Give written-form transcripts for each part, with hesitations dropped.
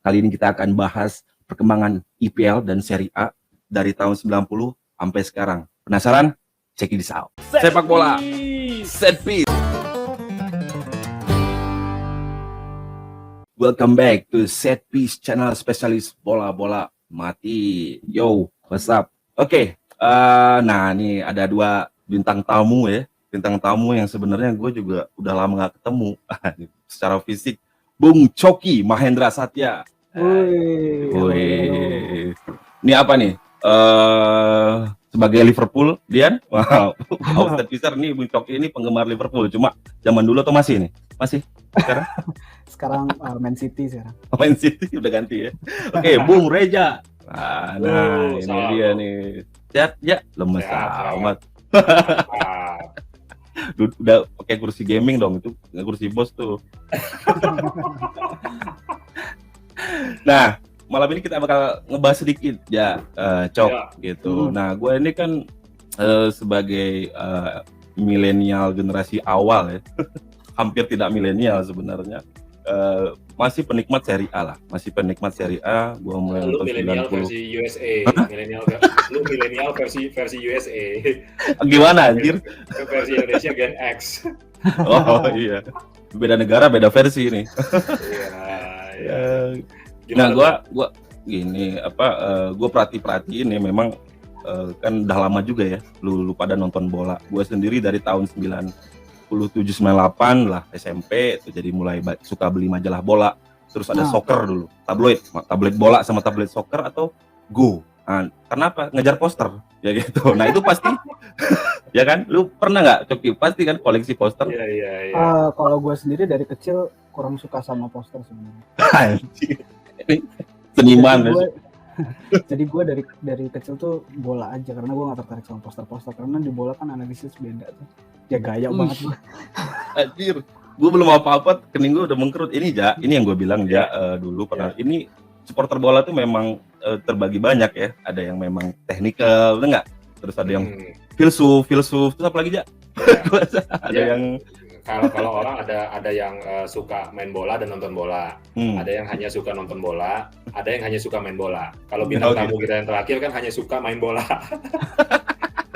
Kali ini kita akan bahas perkembangan IPL dan Serie A dari tahun 90 sampai sekarang. Penasaran? Check this out. Sepak bola, set piece. Welcome back to Set Piece Channel spesialis bola-bola mati. Yo, what's up? Oke, nah ini ada dua bintang tamu ya. Bintang tamu yang sebenarnya gue juga udah lama gak ketemu secara fisik. Bung Coki Mahendra Satya. Woi. Ini apa nih? Sebagai Liverpool, Dian? Wow. Outlet Pisar nih Bung Coki ini penggemar Liverpool. Cuma zaman dulu atau masih nih? Masih? Sekarang? Sekarang Man City sekarang. Man City udah ganti ya. Oke, Bung Reja. Nah, ini salam. dia nih. Sehat ya? Lemes amat. Udah pakai kursi gaming dong, itu nggak kursi bos tuh. Nah, malam ini kita bakal ngebahas sedikit ya, Cok, gitu. Nah, gue ini kan sebagai milenial generasi awal ya, hampir tidak milenial sebenarnya, masih penikmat Serie A lah, masih penikmat Serie A. Gue mulai Lu nonton milenial 90. versi USA, lu milenial versi USA. Gimana anjir? Versi Indonesia Gen X. Oh iya, beda negara beda versi ini. Iya. Nah, gua gini gue perhatiin ya, memang kan udah lama juga ya lu pada nonton bola. Gue sendiri dari tahun 97-98 lah SMP itu jadi mulai suka beli majalah bola. Terus ada soccer dulu, tabloid bola sama tabloid soccer atau Go. Nah, kenapa? Ngejar poster ya gitu. Nah itu pasti ya kan, lu pernah nggak Coki? Pasti kan koleksi poster. Iya. Kalau gue sendiri dari kecil kurang suka sama poster sebenarnya. Ini seniman. Jadi gue dari kecil tuh bola aja, karena gue nggak tertarik sama poster-poster, karena di bola kan analisis beda tuh. Ya gaya banget gue. Anjir, gue belum apa-apa, kening gue udah mengkerut. Ini yang gue bilang dulu pernah. Ini supporter bola tuh memang terbagi banyak ya. Ada yang memang teknikal, bener nggak? Terus ada yang filsuf, terus apa lagi ada yang kalau orang ada yang suka main bola dan nonton bola, ada yang hanya suka nonton bola, ada yang hanya suka main bola. Kalau bintang tamu kita yang terakhir kan hanya suka main bola.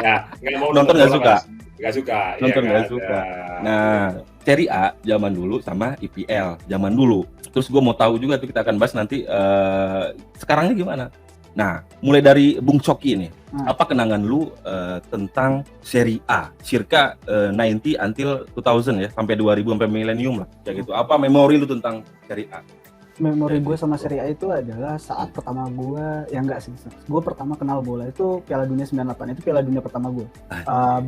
Ya, nggak mau nonton nggak suka. Nggak suka. Nonton nggak suka. Nah, Serie A zaman dulu sama IPL zaman dulu. Terus gue mau tahu juga tuh, kita akan bahas nanti sekarangnya gimana. Nah, mulai dari Bung Coki nih, apa kenangan lu tentang Serie A, circa 90 until 2000 ya, sampai 2000 sampai milenium lah, kayak gitu. Apa memori lu tentang Serie A? Memori gue sama Serie A itu adalah saat pertama gue, gue pertama kenal bola itu Piala Dunia 98, itu Piala Dunia pertama gue.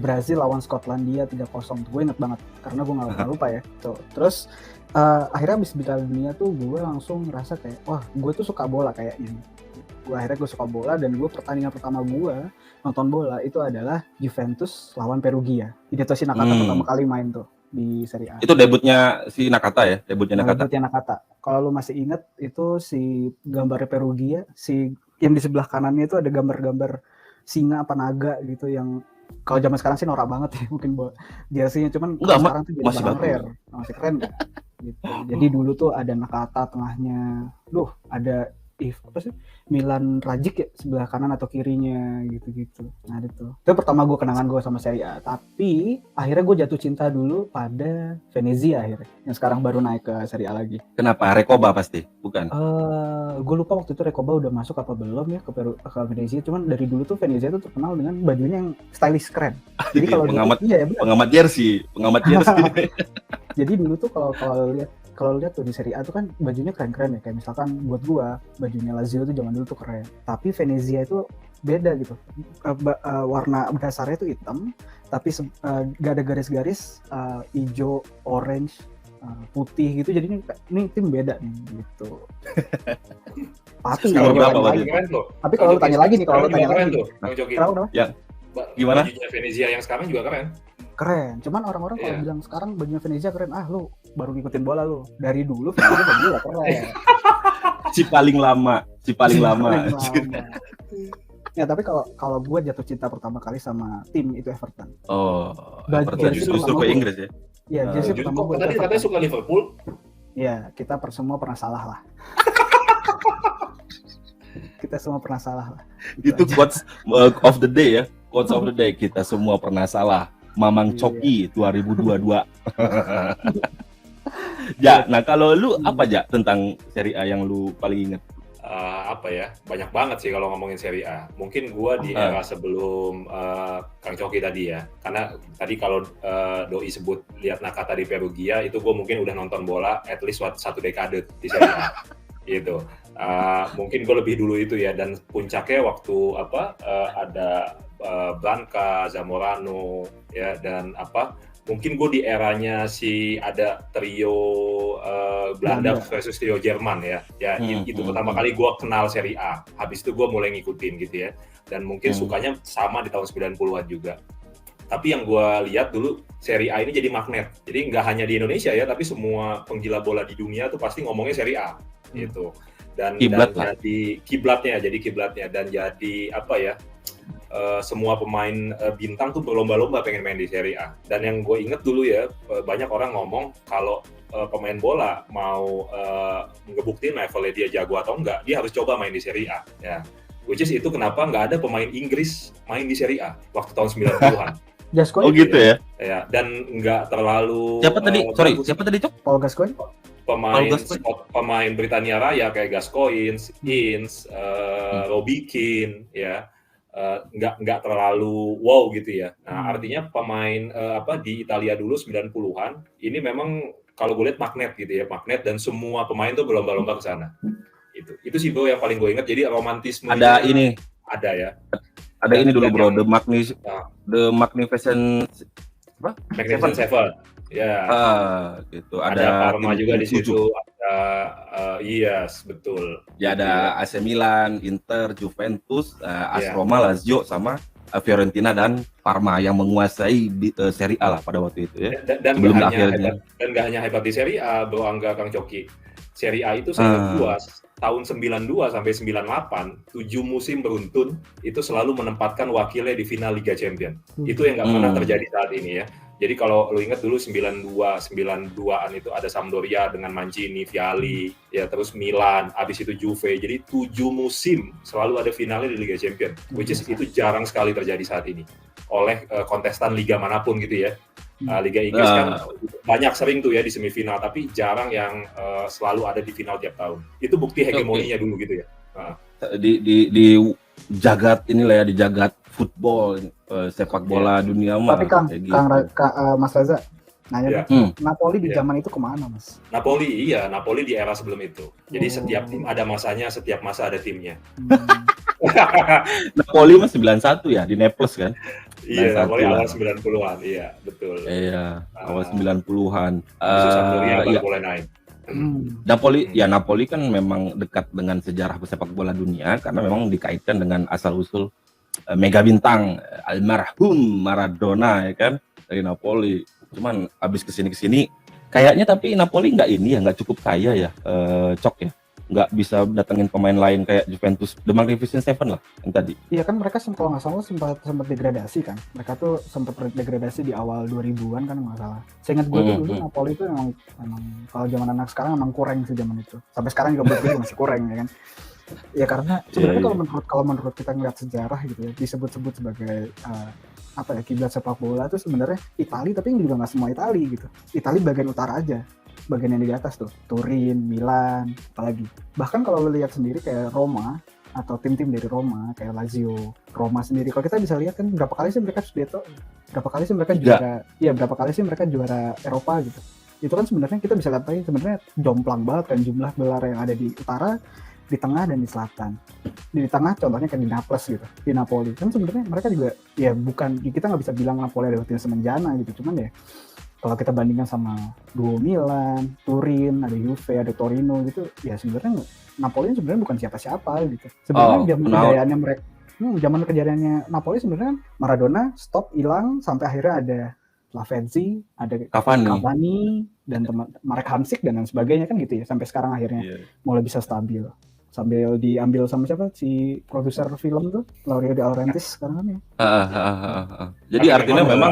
Brazil lawan Skotlandia 3-0, gue inget banget, karena gue gak lupa ya. Terus akhirnya abis Piala Dunia tuh gue langsung ngerasa kayak, wah gue tuh suka bola kayaknya. Akhirnya gue suka bola, dan gue pertandingan pertama gue nonton bola itu adalah Juventus lawan Perugia. Hidetoshi Nakata pertama kali main tuh di Serie A. Itu debutnya si Nakata ya? Debutnya Nakata. Kalau lu masih inget, itu si gambarnya Perugia, yang di sebelah kanannya itu ada gambar-gambar singa apa naga gitu, yang kalau zaman sekarang sih norak banget ya mungkin buat jersey-nya, cuman sekarang tuh jadi barang rare, masih keren kan? Gitu. Jadi dulu tuh ada Nakata tengahnya, ada Milan Rajic ya sebelah kanan atau kirinya gitu-gitu. Nah itu pertama gue kenangan gue sama Serie A. Tapi akhirnya gue jatuh cinta dulu pada Venezia akhirnya, yang sekarang baru naik ke Serie A lagi. Kenapa? Recoba pasti? Bukan? Gue lupa waktu itu Recoba udah masuk apa belum ya ke Venezia. Cuman dari dulu tuh Venezia tuh terkenal dengan bajunya yang stylish keren. Jadi kalau pengamat jersey. Jadi dulu tuh kalau lihat tuh di Serie A tuh kan bajunya keren-keren ya, kayak misalkan buat gua bajunya Lazio tuh zaman dulu tuh keren. Tapi Venezia itu beda gitu. Warna dasarnya tuh hitam, tapi gak ada garis-garis hijau, orange, putih gitu. Jadi ini tim beda nih gitu. Tapi kalau lu tanya lagi nih, kenapa? Ya. Gimana? Bajunya Venezia yang sekarang juga keren. Cuman orang-orang kalau bilang sekarang bajunya Venezia keren, lu baru ngikutin bola lu. Dari dulu Venezia bajunya keren. Si paling lama. Ya tapi kalau gue jatuh cinta pertama kali sama tim itu Everton. Everton justru ke Inggris ya? Iya, jersey pertama gue. Tadi katanya suka Liverpool. Iya, kita semua pernah salah lah. kita semua pernah salah lah. Itu aja. quotes of the day ya. Quotes of the day, kita semua pernah salah. Mamang Coki 2022. Ja, nah kalau lu apa Ja tentang Serie A yang lu paling inget? Apa ya, banyak banget sih kalau ngomongin Serie A. Mungkin gua di era sebelum Kang Coki tadi ya, karena tadi kalau Doi sebut lihat Nakata di Perugia, itu gua mungkin udah nonton bola at least satu dekade di Serie A gitu. Mungkin gue lebih dulu itu ya, dan puncaknya waktu ada Branca, Zamorano ya, dan mungkin gue di eranya ada trio Belanda versus trio Jerman ya. Itu pertama kali gue kenal Serie A. Habis itu gue mulai ngikutin gitu ya, dan mungkin sukanya sama di tahun 90-an juga. Tapi yang gue lihat dulu, Serie A ini jadi magnet. Jadi nggak hanya di Indonesia ya, tapi semua penggila bola di dunia tuh pasti ngomongnya Serie A gitu. Dan jadi kiblatnya, dan jadi semua pemain bintang tuh berlomba-lomba pengen main di Serie A. Dan yang gue inget dulu ya, banyak orang ngomong kalau pemain bola mau ngebuktiin levelnya dia jago atau enggak, dia harus coba main di Serie A. Ya, which is itu kenapa nggak ada pemain Inggris main di Serie A waktu tahun 90-an. Gascoigne. Oh gitu ya? Ya, dan nggak terlalu. Siapa tadi? Siapa tadi Cok? Paul Gascoigne. Pemain Britania Raya kayak Gascoigne, Ince, Robbie Keane, ya, nggak terlalu wow gitu ya. Nah, artinya pemain di Italia dulu 90-an ini memang kalau gue lihat magnet gitu ya, magnet, dan semua pemain tuh berlomba-lomba ke sana. Itu sih bro yang paling gue ingat. Jadi romantisme ada ini. Ada ya. Ada ini dulu bro, The Magnificent Seven. Ya. Gitu. Ada Parma juga di situ. Yes, betul. Ya ada AC Milan, Inter, Juventus, AS Roma, Lazio, sama Fiorentina dan Parma yang menguasai Serie A lah pada waktu itu ya. Dan nggak hanya hebat di Serie A, Bro Angga, Kang Coki. Serie A itu saya tahun 92 sampai 98, 7 musim beruntun itu selalu menempatkan wakilnya di final Liga Champions. Itu yang nggak pernah terjadi saat ini ya. Jadi kalau lu ingat dulu 92-an itu ada Sampdoria dengan Mancini, Vialli, ya terus Milan, habis itu Juve. Jadi 7 musim selalu ada finalnya di Liga Champions, which is itu jarang sekali terjadi saat ini oleh kontestan liga manapun gitu ya. Liga Inggris kan banyak sering tuh ya di semifinal, tapi jarang yang selalu ada di final tiap tahun. Itu bukti hegemoninya dulu gitu ya. Di jagat inilah ya, di jagat football, sepak bola dunia mah. Tapi Mas Reza nanya, Napoli di zaman itu kemana Mas? Napoli di era sebelum itu. Jadi setiap tim ada masanya, setiap masa ada timnya. Napoli mah 91 ya, di Naples kan? Iya, Napoli awal 90-an, iya, betul. Iya, awal 90-an. Baru mulai naik. Napoli kan memang dekat dengan sejarah sepak bola dunia karena memang dikaitkan dengan asal-usul mega bintang almarhum Maradona ya kan, dari Napoli. Cuman abis kesini kayaknya tapi Napoli nggak cukup kaya ya, Cok ya, nggak bisa datengin pemain lain kayak Juventus, The Magnificent Seven lah yang tadi. Iya kan, mereka kalau nggak salah sempat degradasi kan. Mereka tuh sempat degradasi di awal 2000-an kan, nggak salah. Seingat gue tuh dulu Napoli itu emang kalau zaman anak sekarang emang kurang sih zaman itu. Sampai sekarang juga masih kurang ya kan. Ya karena sebenarnya kalau menurut kita ngeliat sejarah gitu ya, disebut-sebut sebagai kiblat sepak bola tuh sebenarnya Italia, tapi juga nggak semua Italia gitu. Italia bagian utara aja, bagian yang di atas tuh, Turin, Milan, apalagi. Bahkan kalau lo lihat sendiri kayak Roma atau tim-tim dari Roma kayak Lazio, Roma sendiri, kalau kita bisa lihat kan berapa kali sih mereka juara Eropa gitu. Itu kan sebenarnya kita bisa lihat sebenarnya jomplang banget kan jumlah gelar yang ada di utara, di tengah, dan di selatan. Di tengah contohnya kayak di Naples gitu, di Napoli kan sebenarnya mereka juga ya bukan, kita nggak bisa bilang Napoli ada tim semenjana gitu, cuman ya kalau kita bandingkan sama duo Milan, Turin, ada Juve, ada Torino gitu, ya sebenarnya Napoli sebenarnya bukan siapa-siapa gitu. Sebenarnya zaman kejayaannya Napoli sebenarnya Maradona stop, hilang, sampai akhirnya ada Lavezzi, ada Cavani dan Marek Hamsik dan lain sebagainya kan gitu ya, sampai sekarang akhirnya mulai bisa stabil. Sambil diambil sama siapa, si produser film tuh, Laurio De Laurentiis sekarang kan ya. Jadi artinya memang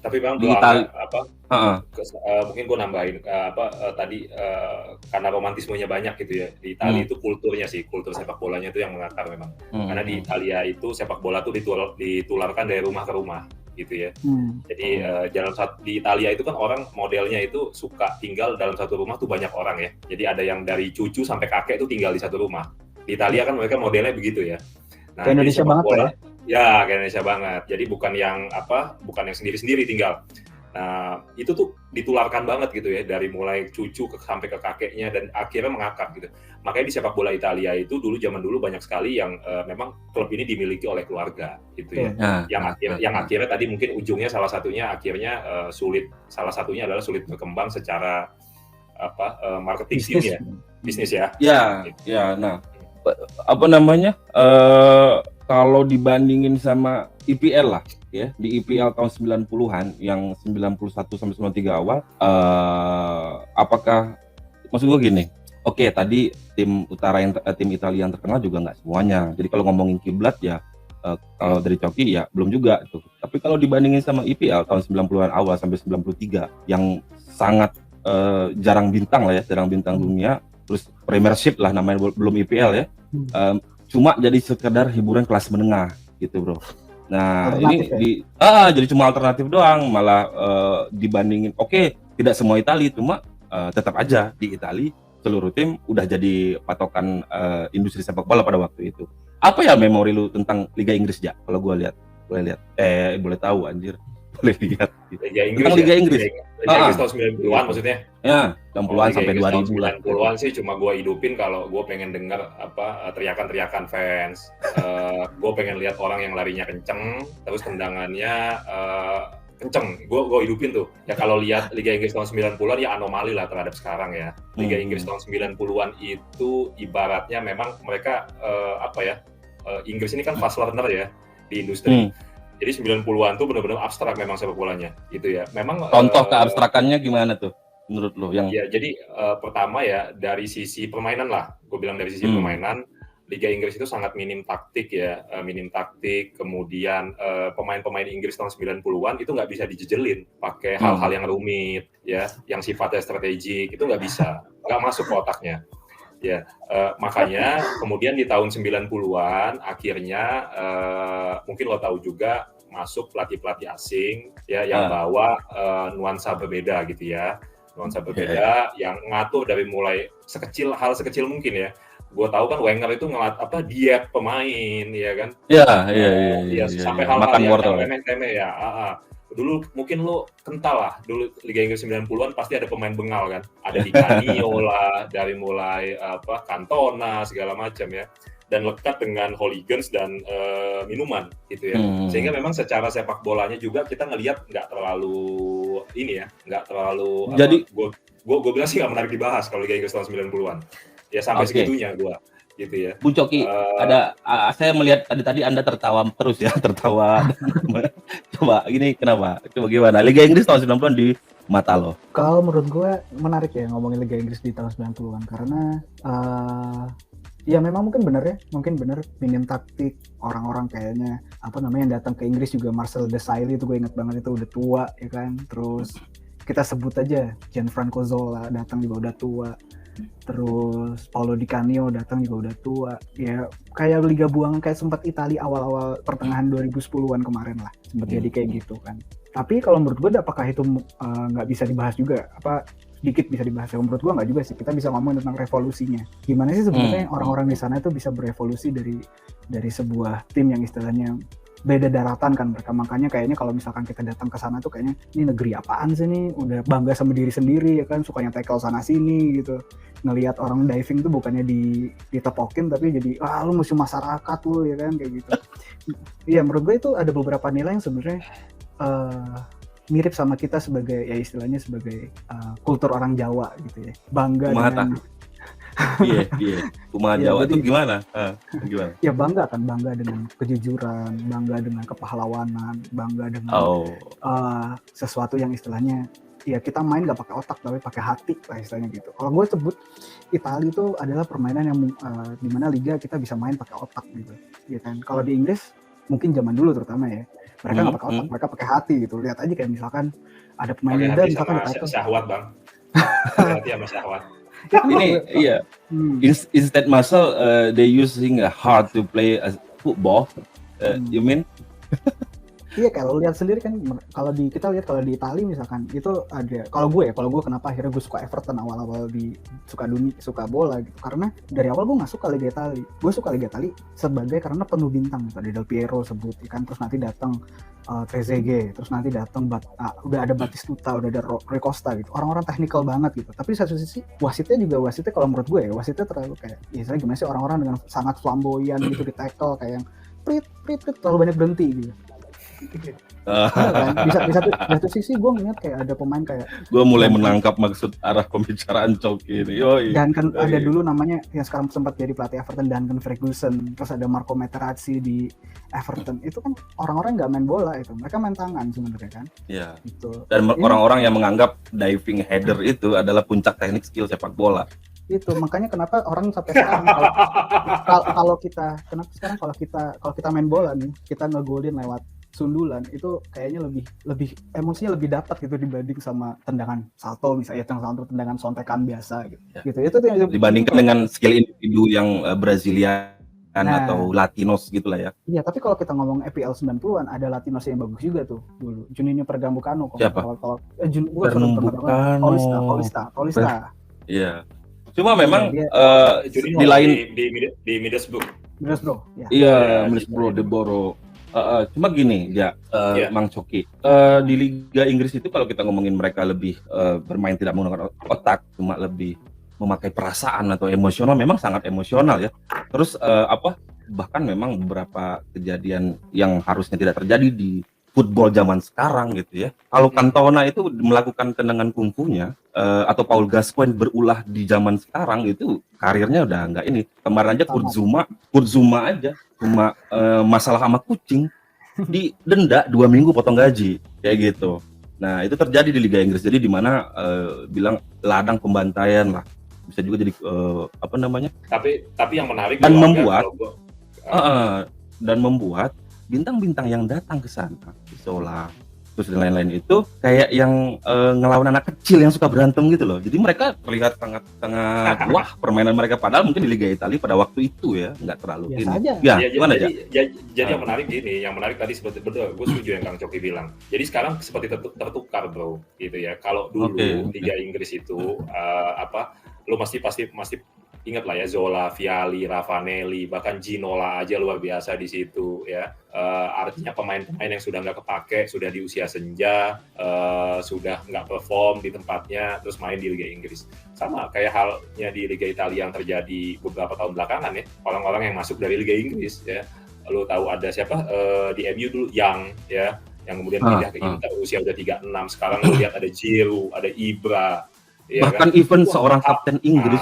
Tapi memang di Italia mungkin gue nambahin tadi karena romantismenya banyak gitu ya. Di Italia itu kulturnya sih, kultur sepak bolanya itu yang mengakar memang. Karena di Italia itu sepak bola tuh ditularkan dari rumah ke rumah gitu ya. Jadi di Italia itu kan orang modelnya itu suka tinggal dalam satu rumah tuh banyak orang ya. Jadi ada yang dari cucu sampai kakek tuh tinggal di satu rumah. Di Italia kan mereka modelnya begitu ya. Nah, kayak Indonesia banget bola, ya. Ya, kayak Indonesia banget. Jadi bukan yang sendiri-sendiri tinggal. Nah, itu tuh ditularkan banget gitu ya, dari mulai cucu sampai ke kakeknya dan akhirnya mengakar gitu. Makanya di sepak bola Italia itu zaman dulu banyak sekali yang memang klub ini dimiliki oleh keluarga gitu ya. Yang akhirnya tadi mungkin ujungnya salah satunya adalah sulit berkembang secara marketing bisnis ya. Ya. Nah, kalau dibandingin sama IPL lah ya, di IPL tahun 90-an yang 91 sampai 93 awal, apakah maksud gue gini, oke, tadi tim Italia yang terkenal juga nggak semuanya. Jadi kalau ngomongin kiblat ya, kalau dari Coki ya belum juga itu. Tapi kalau dibandingin sama IPL tahun 90-an awal sampai 93 yang sangat jarang bintang dunia, terus Premiership lah namanya, belum IPL ya. Cuma jadi sekedar hiburan kelas menengah gitu, bro. Nah, ini jadi cuma alternatif doang, malah dibandingin tidak semua Italia, cuma tetap aja di Italia seluruh tim udah jadi patokan industri sepak bola pada waktu itu. Apa ya memori lu tentang Liga Inggris, Ja? Kalau boleh tahu anjir. Boleh lihat gitu. Liga Inggris tahun 90-an maksudnya. Ya, 90-an sampai 2000 lah. 90-an sih cuma gue hidupin kalau gue pengen dengar teriakan-teriakan fans. Gue pengen lihat orang yang larinya kenceng, terus tendangannya kenceng. Gue hidupin tuh. Ya kalau lihat Liga Inggris tahun 90-an ya anomali lah terhadap sekarang ya. Liga Inggris tahun 90-an itu ibaratnya memang mereka Inggris ini kan fast learner ya di industri. Jadi 90-an tuh benar-benar abstrak memang sepak bolanya gitu ya. Memang contoh keabstrakannya gimana tuh menurut lo yang? Ya, jadi pertama ya dari sisi permainan lah. Gue bilang dari sisi permainan, Liga Inggris itu sangat minim taktik ya, kemudian pemain-pemain Inggris tahun 90-an itu nggak bisa dijejelin pakai hal-hal yang rumit ya, yang sifatnya strategik, itu nggak bisa, nggak masuk ke otaknya. Ya, makanya kemudian di tahun 90-an akhirnya mungkin lo tahu juga masuk pelatih-pelatih asing ya yang bawa nuansa berbeda gitu ya. Nuansa berbeda yang ngatur dari mulai hal sekecil mungkin ya. Gue tahu kan Wenger itu diet pemain ya kan. Iya. Sampai hal-hal yang remeh-temeh ya. Dulu mungkin lo kental lah, dulu Liga Inggris 90-an pasti ada pemain bengal kan, ada Di Canio lah, dari mulai Cantona segala macam ya, dan lekat dengan hooligans dan minuman gitu ya, sehingga memang secara sepak bolanya juga kita ngelihat nggak terlalu jadi gue bilang sih nggak menarik dibahas kalau Liga Inggris tahun 90-an ya, sampai segitunya gue gitu ya. Bung Coki, saya melihat tadi Anda tertawa terus ya, coba gini kenapa? Coba gimana? Liga Inggris tahun 90-an di mata lo? Kalau menurut gue menarik ya ngomongin Liga Inggris di tahun 90-an karena ya memang mungkin bener minim taktik, orang-orang kayaknya yang datang ke Inggris juga Marcel Desailly itu gue inget banget, itu udah tua ya kan. Terus kita sebut aja Gianfranco Zola datang juga udah tua. Terus Paulo Di Canio datang juga udah tua. Ya kayak Liga Buangan kayak sempat Italia awal-awal pertengahan 2010-an kemarin lah. Sempat jadi kayak gitu kan. Tapi kalau menurut gue apakah itu nggak bisa dibahas juga? Sedikit bisa dibahas. Menurut gue nggak juga sih. Kita bisa ngomong tentang revolusinya. Gimana sih sebenarnya orang-orang di sana itu bisa berevolusi dari sebuah tim yang istilahnya beda daratan kan mereka. Makanya kayaknya kalau misalkan kita datang ke sana tuh kayaknya ini negeri apaan sih nih, udah bangga sama diri sendiri ya kan, sukanya tackle sana sini gitu. Ngelihat orang diving tuh bukannya ditepokin tapi jadi lu musuh masyarakat lu ya kan, kayak gitu. Iya, menurut gue itu ada beberapa nilai yang sebenarnya mirip sama kita sebagai ya istilahnya sebagai kultur orang Jawa gitu ya. Bangga dengan Kumaha Jawa itu gimana? Gimana? Ya bangga dengan kejujuran, bangga dengan kepahlawanan, bangga dengan sesuatu yang istilahnya ya kita main nggak pakai otak tapi pakai hati lah istilahnya gitu. Kalau gue sebut Italia itu adalah permainan yang dimana liga kita bisa main pakai otak gitu, ya kan. Kalau di Inggris mungkin zaman dulu terutama ya Mereka nggak pakai otak, mereka pakai hati gitu. Lihat aja kayak misalkan ada pemain Pakai muda hati misalkan sama di tackle. syahwat, Bang. Pakai hati sama syahwat. Ini iya. Instead muscle, they using a heart to play a football. You mean? Iya, kalau lihat sendiri kan, kita lihat kalau di Italia misalkan itu ada, kalau gue kenapa akhirnya gue suka Everton awal-awal suka bola gitu, karena dari awal gue nggak suka Liga Italia. Gue suka Liga Italia sebagai karena penuh bintang, ada Del Piero sebut kan, terus nanti datang Trezeguet, terus nanti datang udah ada Batistuta, udah ada Rui Costa gitu, orang-orang teknikal banget gitu. Tapi satu sisi wasitnya kalau menurut gue ya, wasitnya terlalu kayak, saya gimana sih, orang-orang dengan sangat flamboyan gitu di tackle, kayak yang prit terlalu banyak berhenti gitu. Kan? Di satu sisi gue ngeliat kayak ada pemain kayak, gue mulai menangkap maksud arah pembicaraan Coki ini. Dan kan ada dulu namanya yang sekarang sempat jadi pelatih Everton, Duncan Ferguson, terus ada Marco Materazzi di Everton. Itu kan orang-orang nggak main bola itu, mereka main tangan sebenarnya kan. Iya. Gitu. Dan orang-orang yang menganggap diving header itu adalah puncak teknik skill sepak bola. Itu makanya kenapa orang sampai sekarang kalau kita main bola nih, kita ngegolin lewat sundulan itu kayaknya lebih emosinya lebih dapat gitu dibanding sama tendangan salto misalnya, tendangan sontekan biasa gitu. Ya. Gitu. Itu tuh yang dibandingkan dengan skill individu yang Brazilian atau Latinos gitulah ya. Iya, tapi kalau kita ngomong EPL 90-an ada Latinos yang bagus juga tuh dulu. Juninho Pernambucano. Siapa? Paulista. Iya. Cuma memang di lain di Middlesbrough. Ya. Iya, Middlesbrough, Deboro. Cuma gini ya, Mang Coki, di Liga Inggris itu kalau kita ngomongin mereka lebih bermain tidak menggunakan otak, cuma lebih memakai perasaan atau emosional, memang sangat emosional ya. Terus bahkan memang beberapa kejadian yang harusnya tidak terjadi di football zaman sekarang gitu ya. Kalau Cantona itu melakukan tendangan kungfunya atau Paul Gascoigne berulah di zaman sekarang itu karirnya udah nggak ini. Kemarin aja Kurtzuma aja cuma masalah sama kucing didenda 2 minggu potong gaji kayak gitu. Nah itu terjadi di Liga Inggris, jadi di mana bilang ladang pembantaian lah, bisa juga jadi Tapi yang menarik dan membuat bintang-bintang yang datang ke sana, Zola, terus dan lain-lain itu kayak yang ngelawan anak kecil yang suka berantem gitu loh. Jadi mereka terlihat sangat wah permainan mereka, padahal mungkin di Liga Italia pada waktu itu ya nggak terlalu ini. Jadi yang menarik tadi seperti betul, gue setuju yang Kang Coki bilang. Jadi sekarang seperti tertukar bro, gitu ya. Kalau dulu Liga Inggris itu lu pasti ingat lah ya, Zola, Vialli, Ravanelli, bahkan Ginola aja luar biasa di situ ya. Artinya pemain-pemain yang sudah nggak kepake, sudah di usia senja, sudah nggak perform di tempatnya, terus main di Liga Inggris. Sama kayak halnya di Liga Italia yang terjadi beberapa tahun belakangan ya, orang-orang yang masuk dari Liga Inggris ya. Lu tahu ada siapa di MU dulu, Young ya, yang kemudian pindah ke Inter usia udah 36. Sekarang lu lihat ada Giroud, ada Ibra. Ya bahkan kan? Even seorang kapten Inggris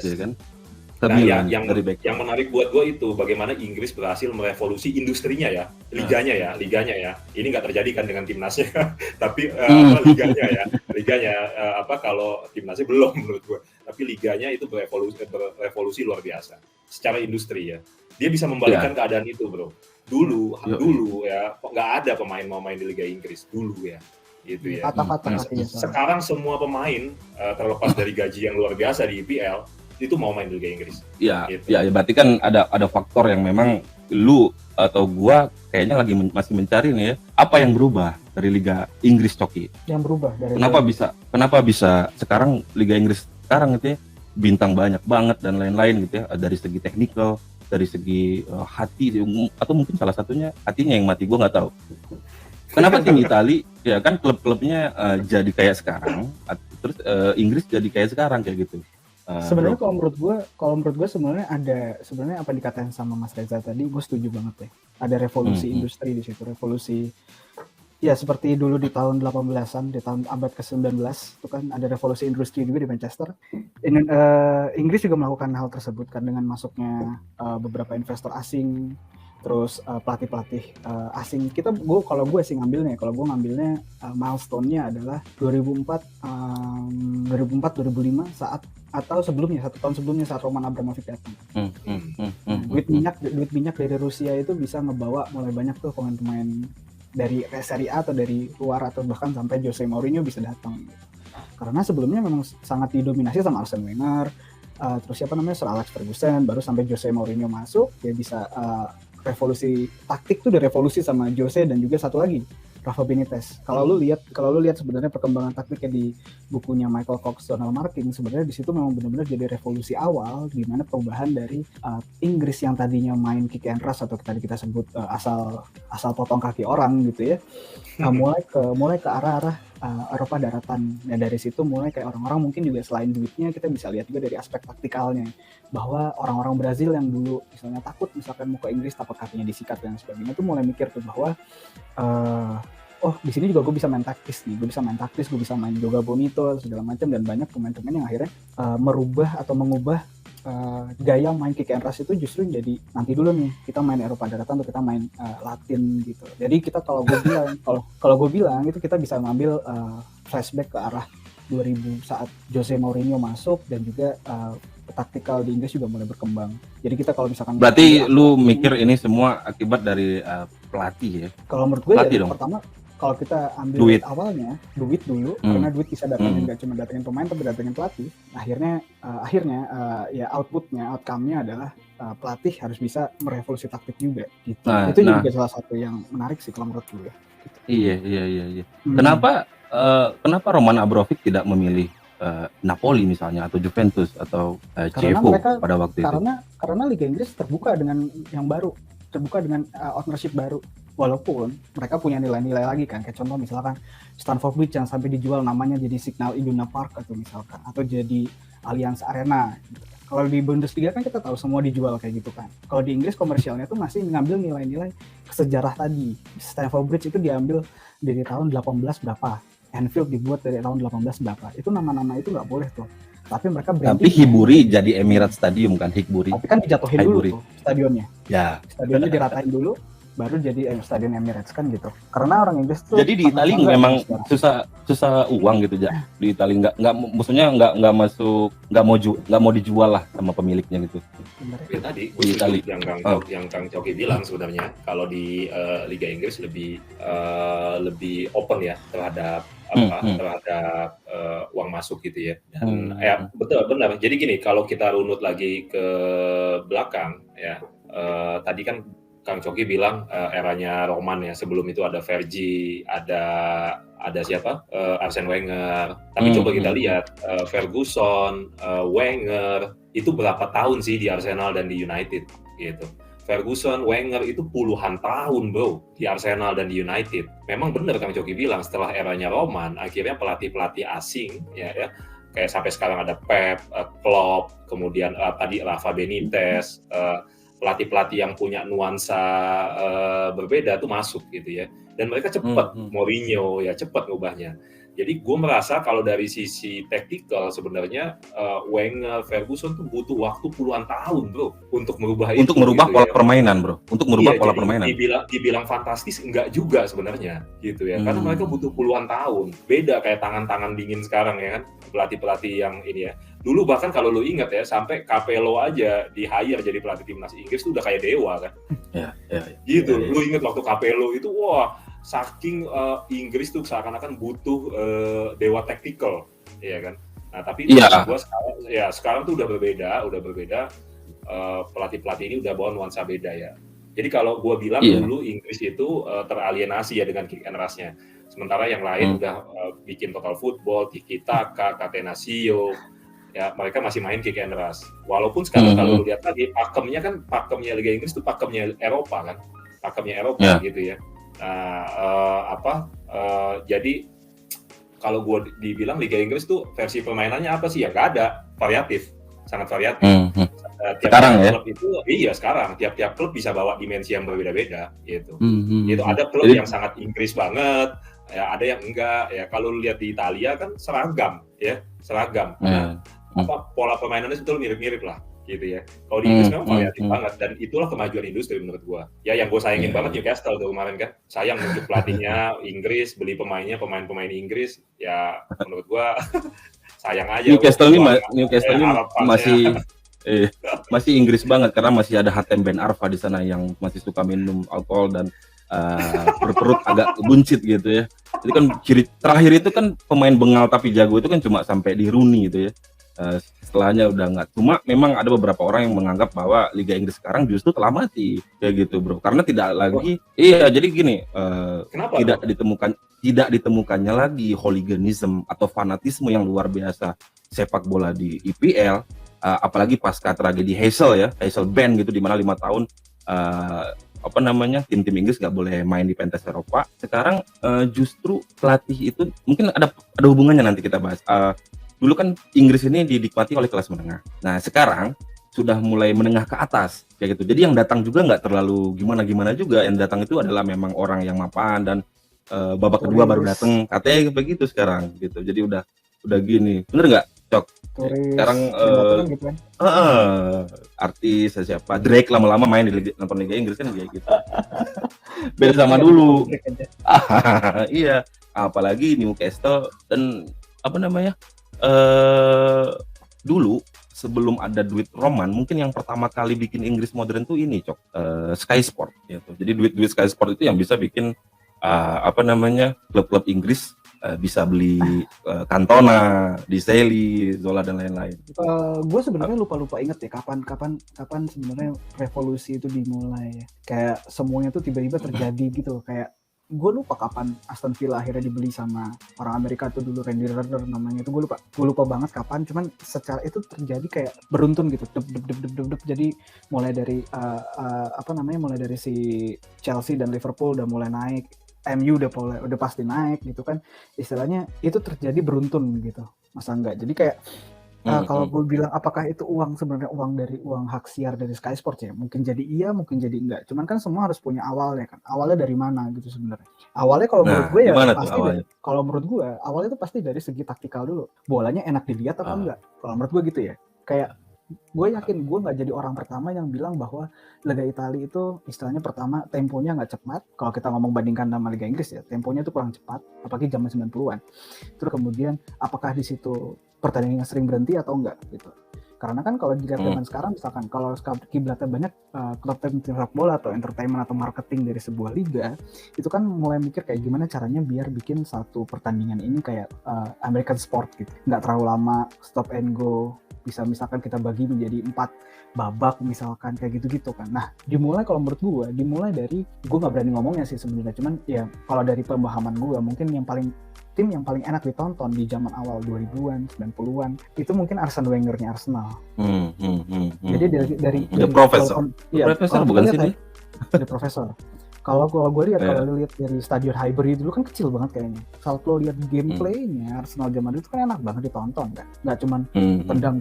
ya kan. Nah, yang menarik buat gue itu bagaimana Inggris berhasil merevolusi industrinya ya, liganya ya. Ini nggak terjadi kan dengan timnasnya, tapi liganya kalau timnasnya belum menurut gue. Tapi liganya itu berevolusi luar biasa secara industri ya. Dia bisa membalikkan keadaan itu bro. Dulu ya nggak ada pemain mau main di Liga Inggris dulu ya. Gitu ya. Sekarang semua pemain terlepas dari gaji yang luar biasa di IPL itu mau main di Liga Inggris. Iya, gitu. Ya berarti kan ada faktor yang memang lu atau gua kayaknya lagi masih mencari nih ya, apa yang berubah dari Liga Inggris, Coki? Yang berubah dari kenapa bisa sekarang Liga Inggris sekarang gitu ya, bintang banyak banget dan lain-lain gitu ya, dari segi teknikal, dari segi hati, atau mungkin salah satunya hatinya yang mati, gua nggak tahu. Kenapa tim Itali ya kan klub-klubnya jadi kayak sekarang, terus Inggris jadi kayak sekarang kayak gitu. Sebenarnya kalau menurut gue sebenarnya apa dikatain sama Mas Reza tadi, gue setuju banget ya. Ada revolusi industri di situ, revolusi ya seperti dulu di tahun 18-an, di tahun abad ke-19 itu kan ada revolusi industri juga di Manchester. Inggris juga melakukan hal tersebut kan dengan masuknya beberapa investor asing. Terus pelatih-pelatih asing. Kalau gue ngambilnya milestone-nya adalah 2004-2005 saat atau sebelumnya 1 tahun sebelumnya saat Roman Abramovich datang. duit minyak dari Rusia itu bisa ngebawa mulai banyak tuh pemain-pemain dari Serie A atau dari luar atau bahkan sampai Jose Mourinho bisa datang. Karena sebelumnya memang sangat didominasi sama Arsene Wenger, terus siapa namanya Sir Alex Ferguson, baru sampai Jose Mourinho masuk, dia bisa revolusi taktik tuh direvolusi sama Jose dan juga satu lagi Rafa Benitez. Kalau lu lihat sebenarnya perkembangan taktiknya di bukunya Michael Cox, Donald Martin, sebenarnya di situ memang benar-benar jadi revolusi awal di mana perubahan dari Inggris yang tadinya main kick and rush atau tadi kita sebut asal potong kaki orang gitu ya. Mulai ke arah Eropa daratan. Dan dari situ mulai kayak orang-orang mungkin juga selain duitnya kita bisa lihat juga dari aspek taktikalnya bahwa orang-orang Brazil yang dulu misalnya takut misalkan mau ke Inggris tapak kakinya disikat dan sebagainya itu mulai mikir tuh bahwa oh di sini juga gue bisa main taktis, gue bisa main Joga Bonito segala macam dan banyak pemain-pemain yang akhirnya merubah atau mengubah gaya main kick and rush itu justru jadi nanti dulu nih kita main Eropa daratan atau kita main Latin gitu. Jadi kita kalau gue bilang itu kita bisa ngambil flashback ke arah 2000 saat Jose Mourinho masuk dan juga taktikal di Inggris juga mulai berkembang. Jadi kita kalau misalkan berarti lu mikir ini semua akibat dari pelatih ya? Kalau menurut gue pelatih ya, dong. pertama kalau kita ambil Duit. awalnya duit dulu karena duit bisa datangin nggak cuma datangin pemain tapi datangin pelatih. Akhirnya ya outcome-nya adalah pelatih harus bisa merevolusi taktik juga gitu. Itu juga salah satu yang menarik sih kalau menurut gue. Gitu. Iya. Kenapa Roman Abramovich tidak memilih Napoli misalnya atau Juventus atau Chievo pada waktu itu? Karena Liga Inggris terbuka dengan yang baru, terbuka dengan ownership baru. Walaupun mereka punya nilai-nilai lagi kan, kayak contoh misalkan Stamford Bridge yang sampai dijual namanya jadi Signal Iduna Park atau misalkan atau jadi Allianz Arena. Gitu. Kalau di Bundesliga kan kita tahu semua dijual kayak gitu kan. Kalau di Inggris komersialnya tuh masih ngambil nilai-nilai sejarah tadi. Stamford Bridge itu diambil dari tahun 18 berapa. Anfield dibuat dari tahun 18 berapa. Itu nama-nama itu nggak boleh tuh. Tapi mereka Tapi Higburi jadi Emirates Stadium kan, Higburi. Tapi kan dijatuhin dulu tuh stadionnya. Ya. Stadionnya diratain dulu, baru jadi Stadion Emirates kan gitu. Karena orang Inggris tuh. Jadi di Italia memang susah uang gitu ya. Di Italia nggak maksudnya nggak mau dijual lah sama pemiliknya gitu. Ya tadi di Italia yang Kang Coki bilang sebenarnya kalau di Liga Inggris lebih open ya terhadap uang masuk gitu ya. Dan betul benar. Jadi gini, kalau kita runut lagi ke belakang ya, tadi kan Kang Coki bilang eranya Roman ya, sebelum itu ada Fergie, ada siapa? Arsene Wenger. Tapi coba kita lihat Ferguson, Wenger itu berapa tahun sih di Arsenal dan di United gitu. Ferguson, Wenger itu puluhan tahun bro di Arsenal dan di United. Memang benar Kang Coki bilang setelah eranya Roman akhirnya pelatih-pelatih asing ya kayak sampai sekarang ada Pep, Klopp, kemudian tadi Rafa Benitez, pelatih-pelatih yang punya nuansa berbeda tuh masuk gitu ya. Dan mereka cepat, Mourinho ya cepat ngubahnya. Jadi gue merasa kalau dari sisi taktikal sebenarnya Wenger, Ferguson tuh butuh waktu puluhan tahun bro untuk merubah itu. Untuk merubah pola permainan bro. Untuk merubah pola permainan. Dibilang fantastis enggak juga sebenarnya gitu ya. Karena mereka butuh puluhan tahun. Beda kayak tangan-tangan dingin sekarang ya kan. Pelatih-pelatih yang ini ya. Dulu bahkan kalau lu ingat ya sampai Capello aja di-hire jadi pelatih timnas Inggris tuh udah kayak dewa kan. Ya. Gitu. Lu ingat waktu Capello itu wah saking Inggris tuh seakan-akan butuh dewa taktikal, ya kan. Nah tapi gua sekarang tuh udah berbeda. Pelatih-pelatih ini udah bawa nuansa beda ya. Jadi kalau gua bilang dulu Inggris itu teralienasi ya dengan kick and rush-nya. Sementara yang lain udah bikin total football, tiki taka, catenaccio. Ya mereka masih main kick and rush. Walaupun sekarang kalau lu lihat tadi pakemnya Liga Inggris tuh pakemnya Eropa kan. Pakemnya Eropa gitu ya. Jadi kalau gue dibilang Liga Inggris tuh versi permainannya apa sih ya nggak ada, sangat variatif. Sekarang klub itu sekarang tiap klub bisa bawa dimensi yang berbeda-beda gitu. Gitu ada klub yang sangat Inggris banget, ya ada yang enggak ya. Kalau lihat di Italia kan seragam. Nah, pola permainannya betul mirip-mirip lah. Gitu ya. Kalau di Inggris memang variatif banget dan itulah kemajuan industri menurut gua. Ya yang gue sayangin banget Newcastle tuh kemarin kan. Sayang untuk pelatihnya Inggris, beli pemain-pemain Inggris. Ya menurut gua sayang aja. Newcastle ini Masih Inggris banget karena masih ada Hatem Ben Arfa di sana yang masih suka minum alkohol dan perut agak buncit gitu ya. Jadi kan ciri terakhir itu kan pemain bengal tapi jago itu kan cuma sampai di Rooney gitu ya. Setelahnya udah nggak. Cuma memang ada beberapa orang yang menganggap bahwa Liga Inggris sekarang justru telah mati kayak gitu bro. Karena tidak lagi, jadi gini, Kenapa? tidak ditemukannya lagi hooliganism atau fanatisme yang luar biasa sepak bola di IPL, apalagi pasca tragedi Hazel ban gitu, di mana 5 tahun tim-tim Inggris nggak boleh main di pentas Eropa. Sekarang justru pelatih itu mungkin ada hubungannya, nanti kita bahas. Dulu kan Inggris ini dinikmati oleh kelas menengah. Nah sekarang sudah mulai menengah ke atas kayak gitu. Jadi yang datang juga nggak terlalu gimana juga. Yang datang itu adalah memang orang yang mapan dan babak kedua baru datang. Katanya begitu sekarang gitu. Jadi udah gini. Bener nggak, Cok? Sekarang gitu kan. Artis siapa? Drake lama-lama main di nonton Liga Inggris kan kayak gitu. Beda sama dulu. Iya. Apalagi Newcastle dan dulu sebelum ada duit Roman, mungkin yang pertama kali bikin Inggris modern tuh ini, Cok, Sky Sport gitu. Jadi duit Sky Sport itu yang bisa bikin klub-klub Inggris bisa beli Cantona, Diseli, Zola dan lain-lain. Gue sebenarnya lupa inget ya kapan sebenarnya revolusi itu dimulai. Kayak semuanya tuh tiba-tiba terjadi gitu. Kayak gue lupa kapan Aston Villa akhirnya dibeli sama orang Amerika tuh dulu, Randy Rudder namanya itu. Gue lupa banget kapan, cuman secara itu terjadi kayak beruntun gitu, dep. Jadi mulai dari mulai dari si Chelsea dan Liverpool udah mulai naik, MU udah pasti naik gitu kan, istilahnya itu terjadi beruntun gitu, masa enggak? Jadi kayak kalau gue bilang apakah itu sebenarnya uang hak siar dari Sky Sports ya, mungkin jadi iya, mungkin jadi enggak. Cuman kan semua harus punya awalnya kan. Awalnya dari mana gitu sebenarnya. Awalnya kalau menurut gue ya pasti kalau menurut gue awalnya itu pasti dari segi taktikal dulu. Bolanya enak dilihat apa enggak? Kalau menurut gue gitu ya. Kayak gue yakin gue nggak jadi orang pertama yang bilang bahwa Liga Italia itu istilahnya pertama temponya nggak cepat. Kalau kita ngomong bandingkan sama Liga Inggris ya, temponya itu kurang cepat, apalagi zaman 90-an. Terus kemudian apakah di situ pertandingan sering berhenti atau enggak gitu. Karena kan kalau dilihat zaman sekarang, misalkan kalau kiblatnya banyak klub sepak bola atau entertainment atau marketing dari sebuah liga, itu kan mulai mikir kayak gimana caranya biar bikin satu pertandingan ini kayak American sport gitu, nggak terlalu lama, stop and go, bisa misalkan kita bagi menjadi 4 babak misalkan kayak gitu kan. Nah dimulai dari gue nggak berani ngomongnya sih sebenarnya, cuman ya kalau dari pemahaman gue mungkin tim yang paling enak ditonton di zaman awal 2000-an, 90-an itu mungkin Arsene Wenger-nya Arsenal. Jadi dari Profesor. Profesor bukan sih dia? The Profesor. Kalau gue lihat dari Stadion Highbury dulu kan kecil banget kayaknya. Kalau lo lihat gameplaynya Arsenal zaman itu kan enak banget ditonton kan. Nggak cuman tendang